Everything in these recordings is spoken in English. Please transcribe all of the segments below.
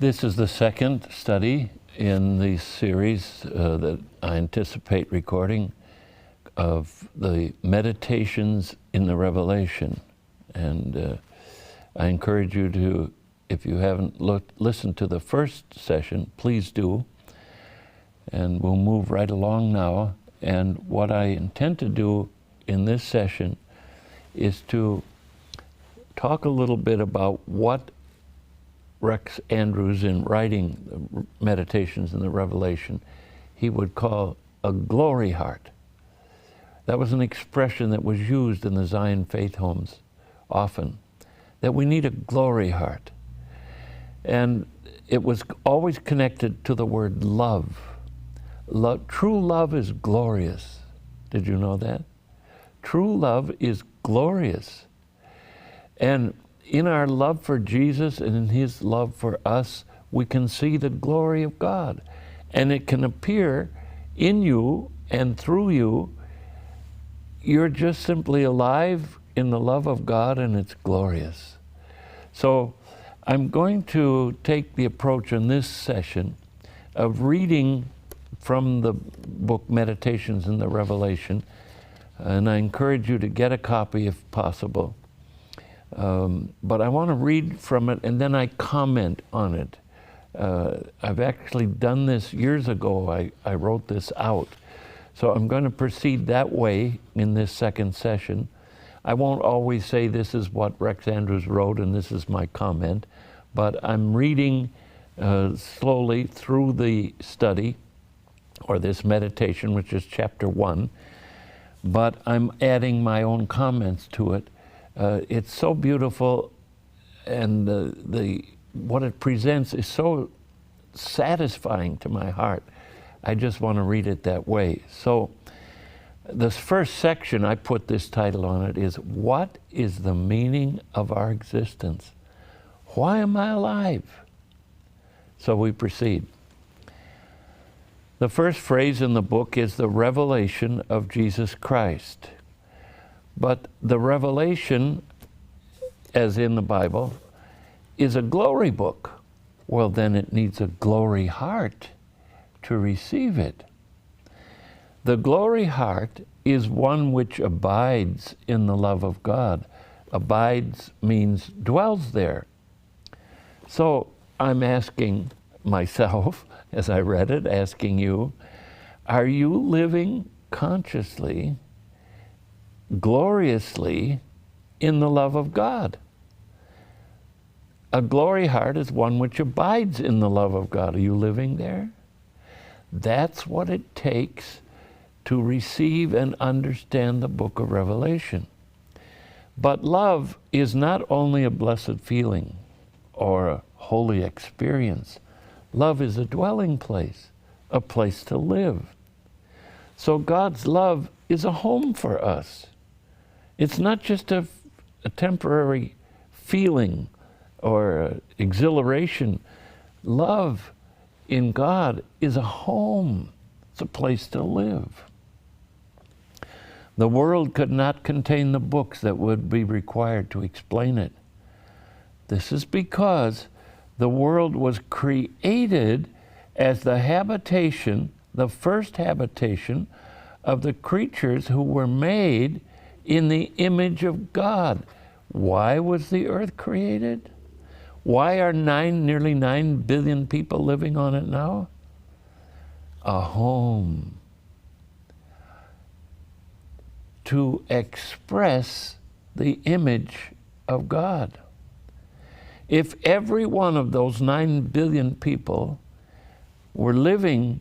This is the second study in the series that I anticipate recording of the meditations in the Revelation. And I encourage you to, if you haven't listened to the first session, please do. And we'll move right along now. And what I intend to do in this session is to talk a little bit about what Rex Andrews, in writing the Meditations in the Revelation, he would call a glory heart. That was an expression that was used in the Zion faith homes often, that we need a glory heart. And it was always connected to the word love. True love is glorious. Did you know that? True love is glorious. And in our love for Jesus and in His love for us, we can see the glory of God. And it can appear in you and through you. You're just simply alive in the love of God, and it's glorious. So I'm going to take the approach in this session of reading from the book Meditations in the Revelation, and I encourage you to get a copy if possible. But I want to read from it and then I comment on it. I've actually done this years ago. I wrote this out. So I'm going to proceed that way in this second session. I won't always say this is what Rex Andrews wrote and this is my comment, but I'm reading slowly through the study, or this meditation, which is chapter 1, but I'm adding my own comments to it. It's so beautiful, and what it presents is so satisfying to my heart. I just want to read it that way. So this first section, I put this title on it, is What is the Meaning of Our Existence? Why am I alive? So we proceed. The first phrase in the book is the revelation of Jesus Christ. But the revelation, as in the Bible, is a glory book. Well, then it needs a glory heart to receive it. The glory heart is one which abides in the love of God. Abides means dwells there. So I'm asking myself, as I read it, asking you, are you living consciously, gloriously in the love of God? A glory heart is one which abides in the love of God. Are you living there? That's what it takes to receive and understand the book of Revelation. But love is not only a blessed feeling or a holy experience. Love is a dwelling place, a place to live. So God's love is a home for us. It's not just a temporary feeling or exhilaration. Love in God is a home. It's a place to live. The world could not contain the books that would be required to explain it. This is because the world was created as the habitation, the first habitation of the creatures who were made in the image of God. Why was the earth created? Why are nearly 9 billion people living on it now? A home to express the image of God. If every one of those 9 billion people were living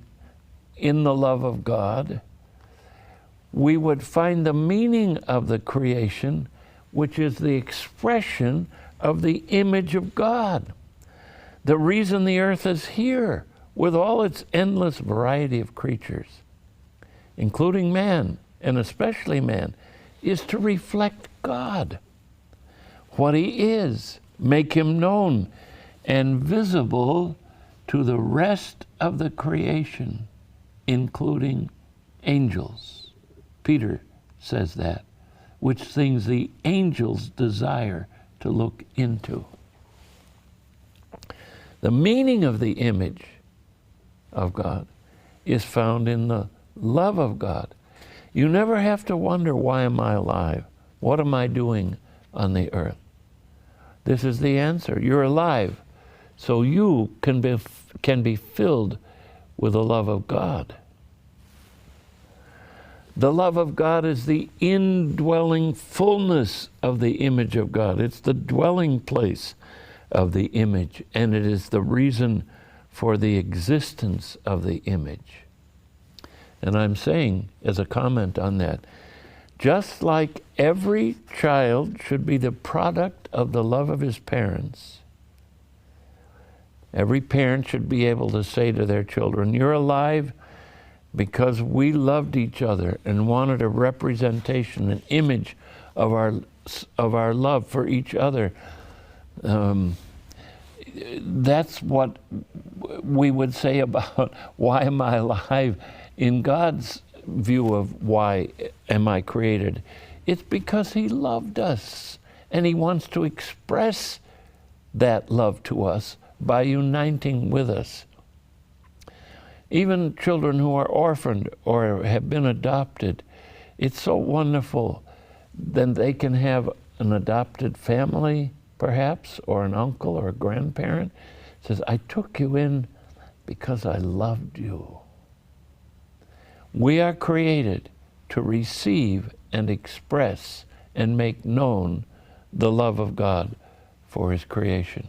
in the love of God, we would find the meaning of the creation, which is the expression of the image of God. The reason the earth is here, with all its endless variety of creatures, including man, and especially man, is to reflect God, what He is, make Him known and visible to the rest of the creation, including angels. Peter says that, which things the angels desire to look into. The meaning of the image of God is found in the love of God. You never have to wonder, why am I alive? What am I doing on the earth? This is the answer. You're alive, so you can be filled with the love of God. The love of God is the indwelling fullness of the image of God. It's the dwelling place of the image, and it is the reason for the existence of the image. And I'm saying, as a comment on that, just like every child should be the product of the love of his parents, every parent should be able to say to their children, you're alive because we loved each other and wanted a representation, an image of our love for each other. That's what we would say about, why am I alive? In God's view of why am I created, it's because he loved us, and he wants to express that love to us by uniting with us. Even children who are orphaned or have been adopted, it's so wonderful. Then they can have an adopted family, perhaps, or an uncle or a grandparent. Says, I took you in because I loved you. We are created to receive and express and make known the love of God for his creation.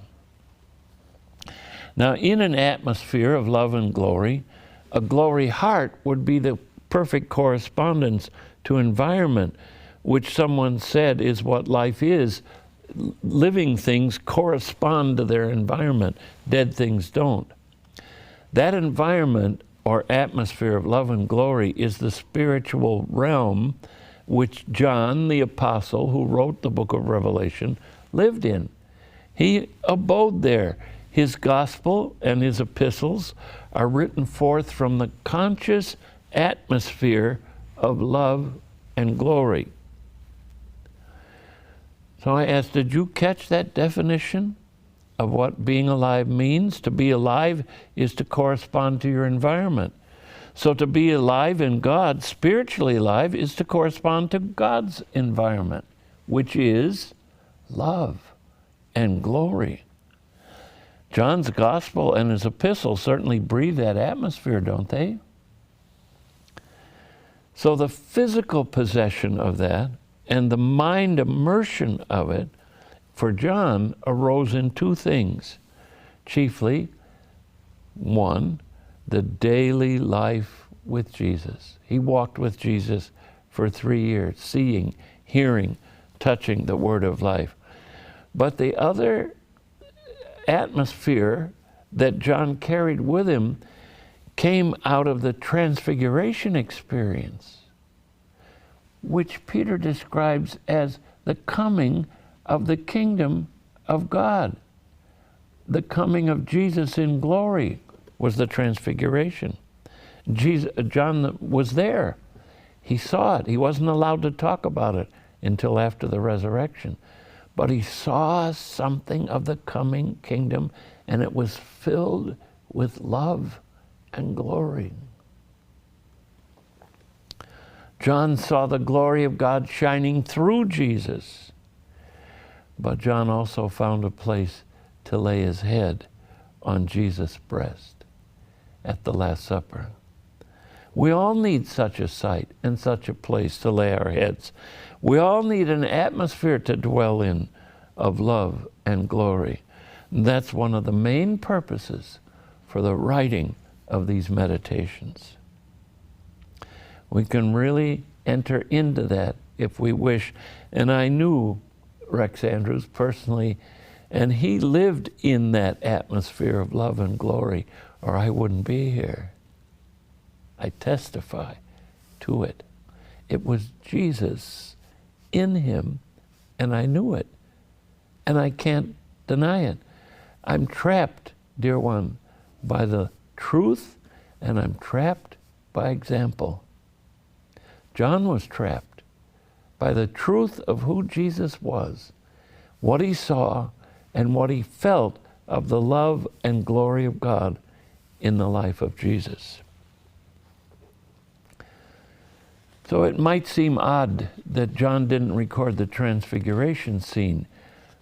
Now, in an atmosphere of love and glory, a glory heart would be the perfect correspondence to environment, which someone said is what life is. Living things correspond to their environment. Dead things don't. That environment or atmosphere of love and glory is the spiritual realm which John, the apostle who wrote the book of Revelation, lived in. He abode there. His gospel and his epistles are written forth from the conscious atmosphere of love and glory. So I asked, did you catch that definition of what being alive means? To be alive is to correspond to your environment. So to be alive in God, spiritually alive, is to correspond to God's environment, which is love and glory. John's gospel and his epistle certainly breathe that atmosphere, don't they? So the physical possession of that and the mind immersion of it for John arose in two things. Chiefly, one, the daily life with Jesus. He walked with Jesus for 3 years, seeing, hearing, touching the word of life. But the other atmosphere that John carried with him came out of the transfiguration experience, which Peter describes as the coming of the kingdom of God. The coming of Jesus in glory was the transfiguration. John was there. He saw it. He wasn't allowed to talk about it until after the resurrection. But he saw something of the coming kingdom, and it was filled with love and glory. John saw the glory of God shining through Jesus. But John also found a place to lay his head on Jesus' breast at the Last Supper. We all need such a sight and such a place to lay our heads. We all need an atmosphere to dwell in of love and glory. And that's one of the main purposes for the writing of these meditations. We can really enter into that if we wish. And I knew Rex Andrews personally, and he lived in that atmosphere of love and glory, or I wouldn't be here. I testify to it. It was Jesus in him, and I knew it, and I can't deny it. I'm trapped, dear one, by the truth, and I'm trapped by example. John was trapped by the truth of who Jesus was, what he saw, and what he felt of the love and glory of God in the life of Jesus. So it might seem odd that John didn't record the transfiguration scene,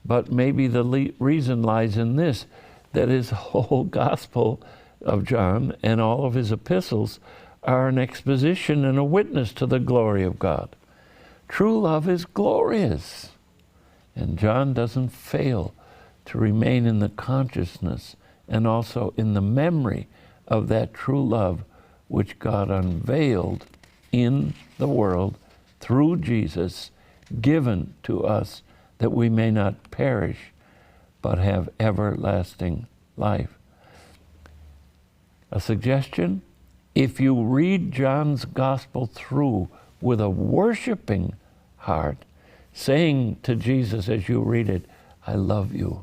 but maybe the reason lies in this, that his whole gospel of John and all of his epistles are an exposition and a witness to the glory of God. True love is glorious, and John doesn't fail to remain in the consciousness and also in the memory of that true love which God unveiled in the world through Jesus, given to us that we may not perish but have everlasting life. A suggestion: if you read John's gospel through with a worshiping heart, saying to Jesus as you read it, I love you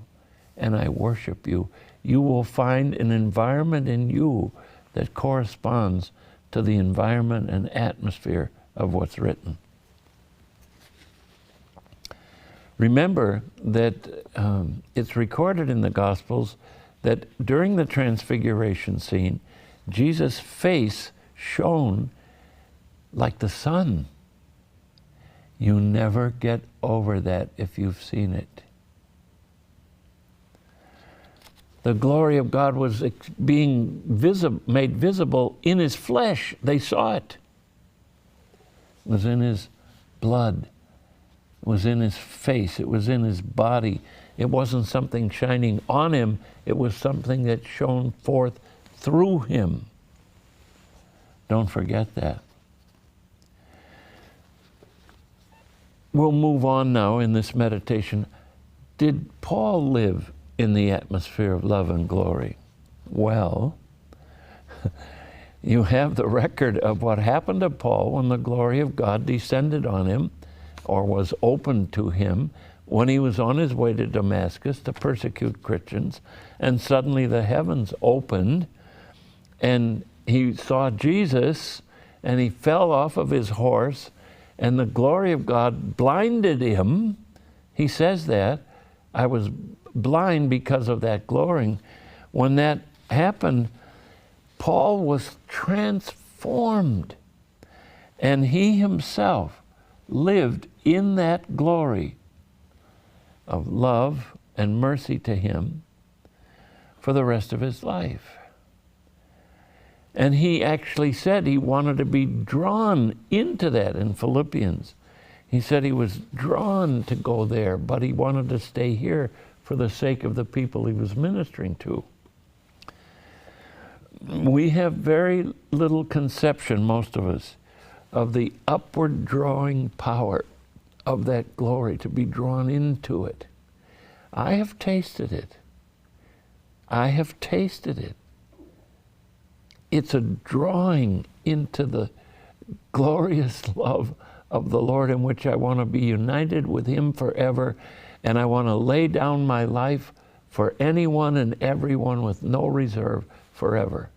and I worship you, you will find an environment in you that corresponds to the environment and atmosphere of what's written. Remember that it's recorded in the Gospels that during the transfiguration scene, Jesus' face shone like the sun. You never get over that if you've seen it. The glory of God was being made visible in his flesh. They saw it. It was in his blood. It was in his face. It was in his body. It wasn't something shining on him. It was something that shone forth through him. Don't forget that. We'll move on now in this meditation. Did Paul live in the atmosphere of love and glory? Well, you have the record of what happened to Paul when the glory of God descended on him, or was opened to him, when he was on his way to Damascus to persecute Christians, and suddenly the heavens opened, and he saw Jesus, and he fell off of his horse, and the glory of God blinded him. He says that, I was blind because of that glory. When that happened, Paul was transformed, and he himself lived in that glory of love and mercy to him for the rest of his life. And he actually said he wanted to be drawn into that in Philippians. He said he was drawn to go there, but he wanted to stay here for the sake of the people he was ministering to. We have very little conception, most of us, of the upward drawing power of that glory, to be drawn into it. I have tasted it. I have tasted it. It's a drawing into the glorious love of the Lord, in which I want to be united with him forever, and I want to lay down my life for anyone and everyone with no reserve forever.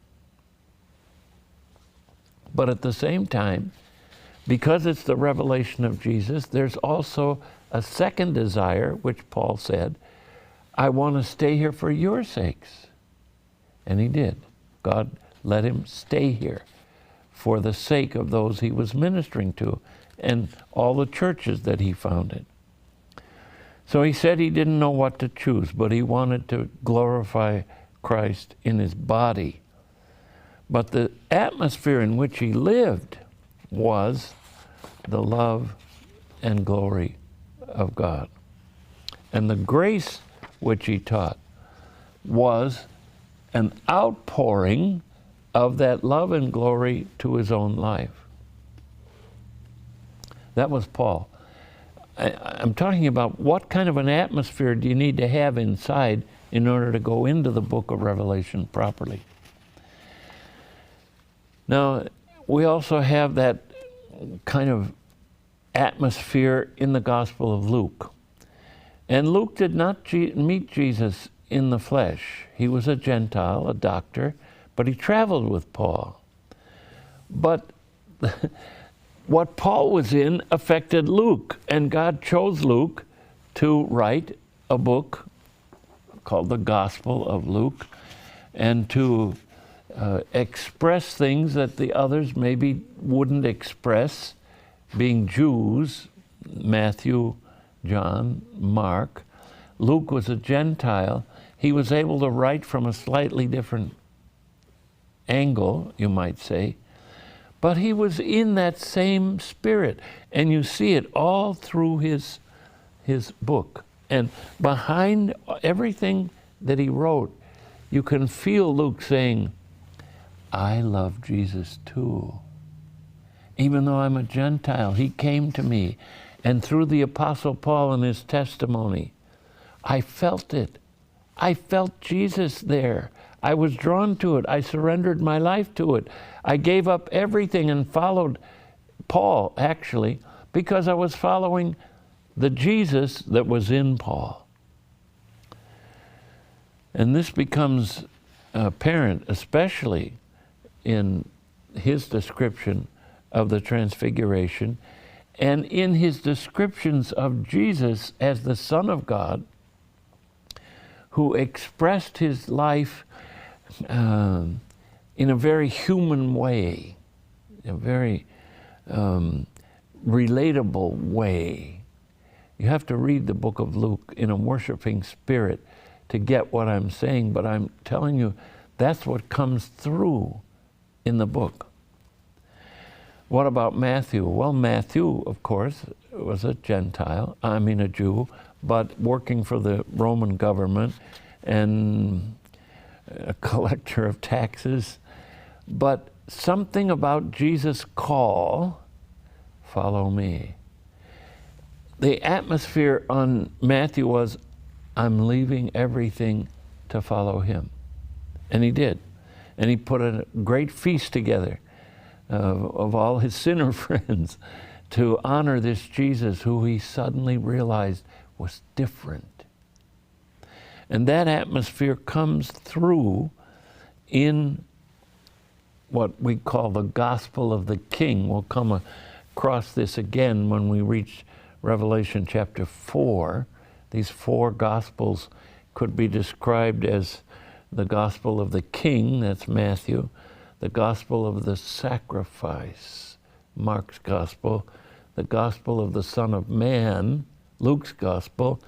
But at the same time, because it's the revelation of Jesus, there's also a second desire, which Paul said, I want to stay here for your sakes. And he did. God let him stay here for the sake of those he was ministering to and all the churches that he founded. So he said he didn't know what to choose, but he wanted to glorify Christ in his body. But the atmosphere in which he lived was the love and glory of God. And the grace which he taught was an outpouring of that love and glory to his own life. That was Paul. I'm talking about what kind of an atmosphere do you need to have inside in order to go into the book of Revelation properly. Now, we also have that kind of atmosphere in the Gospel of Luke. And Luke did not meet Jesus in the flesh. He was a Gentile, a doctor, but he traveled with Paul. But what Paul was in affected Luke, and God chose Luke to write a book called the Gospel of Luke, and to express things that the others maybe wouldn't express, being Jews, Matthew, John, Mark. Luke was a Gentile. He was able to write from a slightly different angle, you might say, but he was in that same spirit, and you see it all through his book. And behind everything that he wrote, you can feel Luke saying, I love Jesus too. Even though I'm a Gentile, he came to me. And through the Apostle Paul and his testimony, I felt it. I felt Jesus there. I was drawn to it. I surrendered my life to it. I gave up everything and followed Paul, actually, because I was following the Jesus that was in Paul. And this becomes apparent, especially in his description of the Transfiguration and in his descriptions of Jesus as the Son of God, who expressed his life in a very human way, a very relatable way. You have to read the book of Luke in a worshiping spirit to get what I'm saying, but I'm telling you, that's what comes through in the book. What about Matthew? Well, Matthew, of course, was a Jew, but working for the Roman government and a collector of taxes. But something about Jesus' call, follow me. The atmosphere on Matthew was, I'm leaving everything to follow him. And he did. And he put a great feast together of all his sinner friends to honor this Jesus who he suddenly realized was different. And that atmosphere comes through in what we call the Gospel of the King. We'll come across this again when we reach Revelation chapter 4. These 4 Gospels could be described as the Gospel of the King, that's Matthew, the Gospel of the Sacrifice, Mark's Gospel, the Gospel of the Son of Man, Luke's Gospel,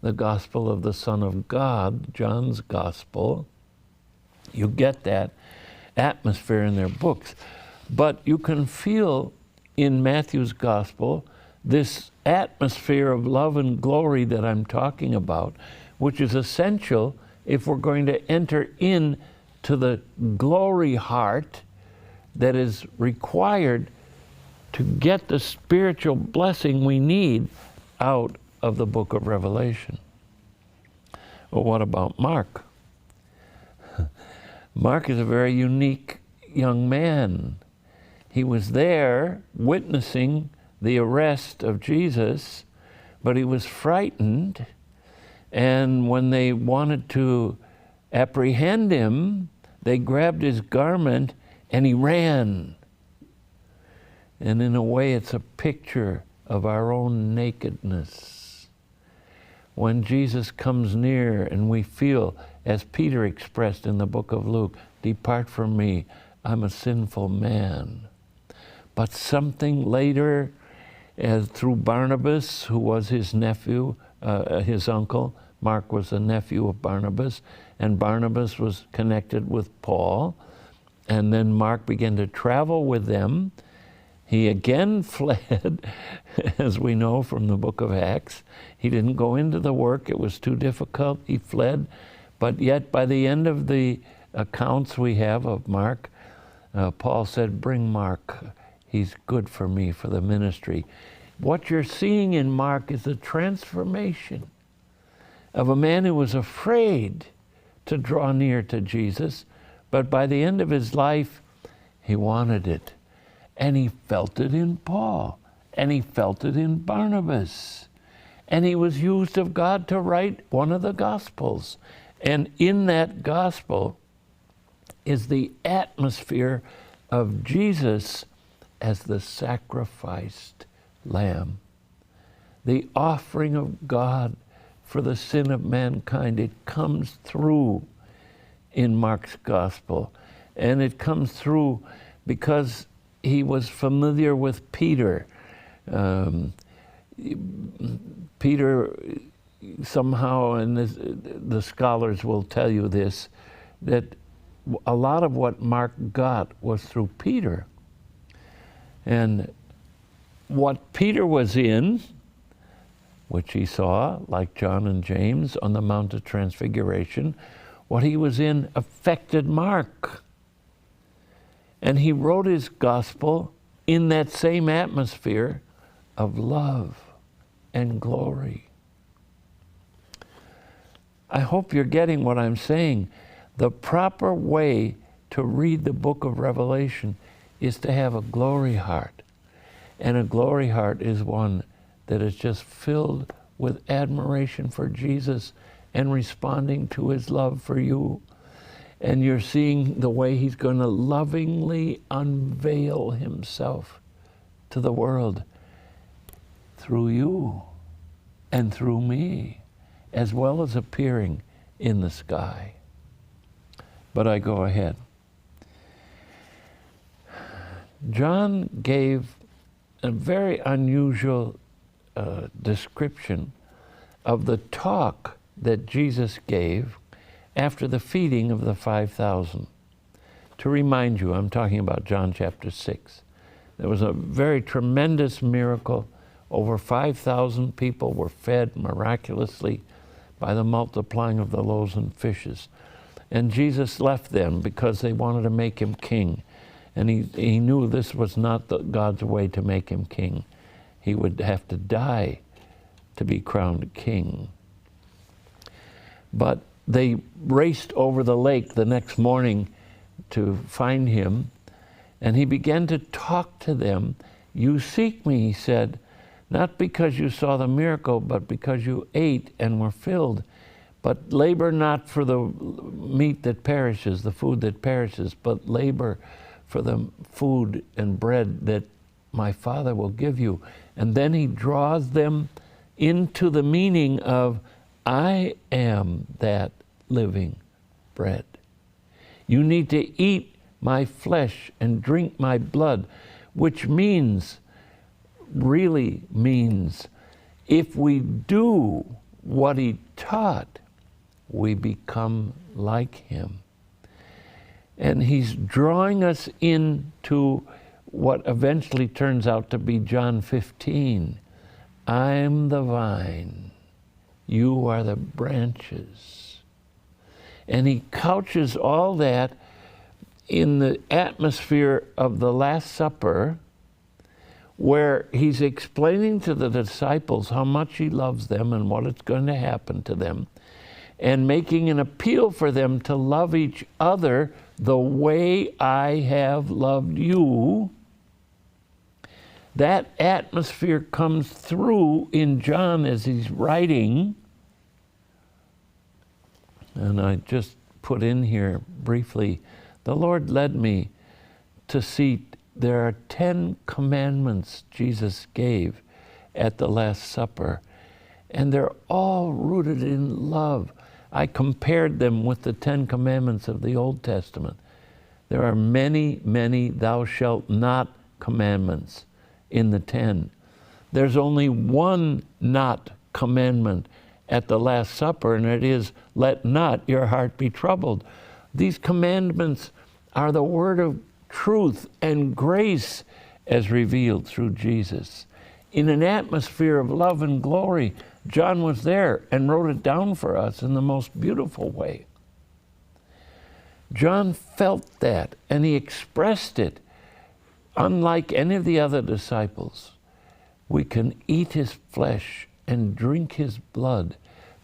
the Gospel of the Son of God, John's Gospel. You get that atmosphere in their books. But you can feel in Matthew's Gospel this atmosphere of love and glory that I'm talking about, which is essential if we're going to enter in to the glory heart that is required to get the spiritual blessing we need out of the book of Revelation. Well, what about Mark? Mark is a very unique young man. He was there witnessing the arrest of Jesus, but he was frightened, and when they wanted to apprehend him, they grabbed his garment and he ran. And in a way, it's a picture of our own nakedness. When Jesus comes near and we feel, as Peter expressed in the book of Luke, depart from me, I'm a sinful man. But something later, through Barnabas, who was his nephew, his uncle, Mark was a nephew of Barnabas, and Barnabas was connected with Paul, and then Mark began to travel with them. He again fled, as we know from the book of Acts. He didn't go into the work, it was too difficult, he fled. But yet by the end of the accounts we have of Mark, Paul said, bring Mark, he's good for me for the ministry. What you're seeing in Mark is a transformation of a man who was afraid to draw near to Jesus, but by the end of his life, he wanted it. And he felt it in Paul, and he felt it in Barnabas. And he was used of God to write one of the Gospels. And in that Gospel is the atmosphere of Jesus as the sacrificed lamb, the offering of God for the sin of mankind. It comes through in Mark's gospel. And it comes through because he was familiar with Peter. Peter somehow, and the scholars will tell you this, that a lot of what Mark got was through Peter. And what Peter was in, which he saw, like John and James, on the Mount of Transfiguration, what he was in affected Mark. And he wrote his gospel in that same atmosphere of love and glory. I hope you're getting what I'm saying. The proper way to read the book of Revelation is to have a glory heart. And a glory heart is one that is just filled with admiration for Jesus and responding to his love for you. And you're seeing the way he's going to lovingly unveil himself to the world through you and through me, as well as appearing in the sky. But I go ahead. John gave a very unusual description of the talk that Jesus gave after the feeding of the 5,000. To remind you, I'm talking about John chapter 6. There was a very tremendous miracle. Over 5,000 people were fed miraculously by the multiplying of the loaves and fishes. And Jesus left them because they wanted to make him king. And he knew this was not God's way to make him king. He would have to die to be crowned king. But they raced over the lake the next morning to find him, and he began to talk to them. You seek me, he said, not because you saw the miracle, but because you ate and were filled. But labor not for the meat that perishes, the food that perishes, but labor for the food and bread that my Father will give you. And then he draws them into the meaning of, I am that living bread. You need to eat my flesh and drink my blood, which really means, if we do what he taught, we become like him. And he's drawing us into what eventually turns out to be John 15. I'm the vine, you are the branches. And he couches all that in the atmosphere of the Last Supper, where he's explaining to the disciples how much he loves them and what is going to happen to them, and making an appeal for them to love each other the way I have loved you. That atmosphere comes through in John as he's writing. And I just put in here briefly, the Lord led me to see there are 10 commandments Jesus gave at the Last Supper, and they're all rooted in love. I compared them with the 10 commandments of the Old Testament. There are many, many thou shalt not commandments in the 10. There's only one not commandment at the Last Supper, and it is, let not your heart be troubled. These commandments are the word of truth and grace as revealed through Jesus. In an atmosphere of love and glory, John was there and wrote it down for us in the most beautiful way. John felt that, and he expressed it. Unlike any of the other disciples, we can eat his flesh and drink his blood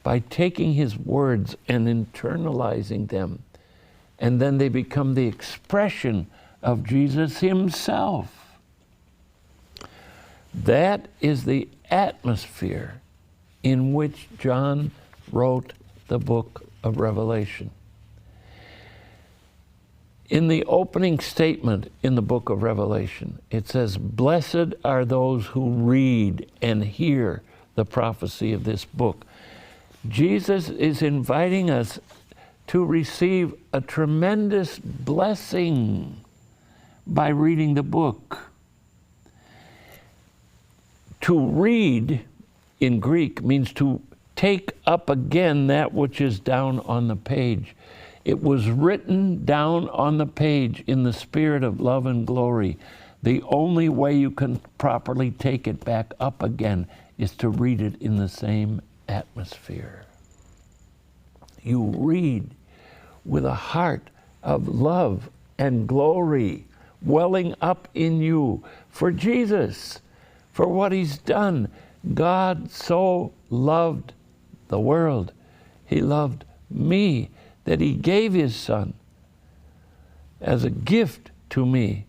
by taking his words and internalizing them. And then they become the expression of Jesus himself. That is the atmosphere in which John wrote the book of Revelation. In the opening statement in the book of Revelation, it says, blessed are those who read and hear the prophecy of this book. Jesus is inviting us to receive a tremendous blessing by reading the book. To read in Greek means to take up again that which is down on the page. It was written down on the page in the spirit of love and glory. The only way you can properly take it back up again is to read it in the same atmosphere. You read with a heart of love and glory welling up in you for Jesus, for what he's done. God so loved the world. He loved me that he gave his son as a gift to me,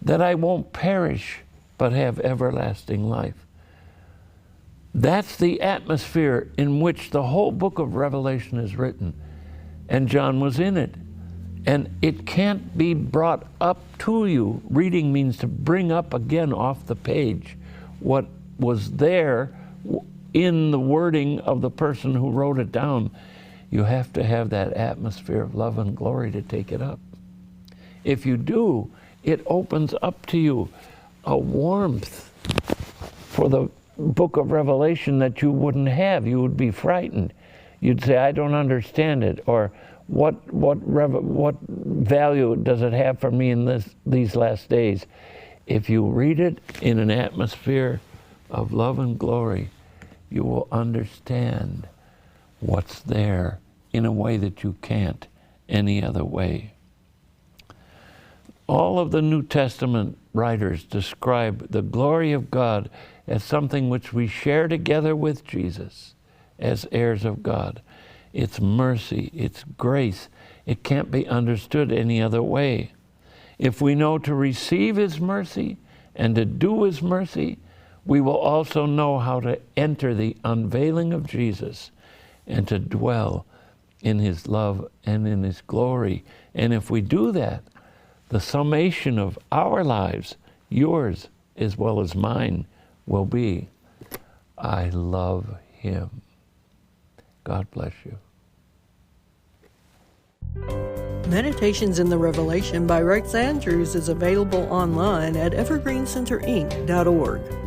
that I won't perish but have everlasting life. That's the atmosphere in which the whole book of Revelation is written, and John was in it. And it can't be brought up to you. Reading means to bring up again off the page what was there in the wording of the person who wrote it down. You have to have that atmosphere of love and glory to take it up. If you do, it opens up to you a warmth for the book of Revelation that you wouldn't have. You would be frightened. You'd say, I don't understand it, or what value does it have for me in these last days? If you read it in an atmosphere of love and glory, you will understand what's there in a way that you can't any other way. All of the New Testament writers describe the glory of God as something which we share together with Jesus as heirs of God. It's mercy, it's grace. It can't be understood any other way. If we know to receive his mercy and to do his mercy, we will also know how to enter the unveiling of Jesus and to dwell in his love and in his glory. And if we do that, the summation of our lives, yours as well as mine, will be, I love him. God bless you. Meditations in the Revelation by Rex Andrews is available online at evergreencenterinc.org.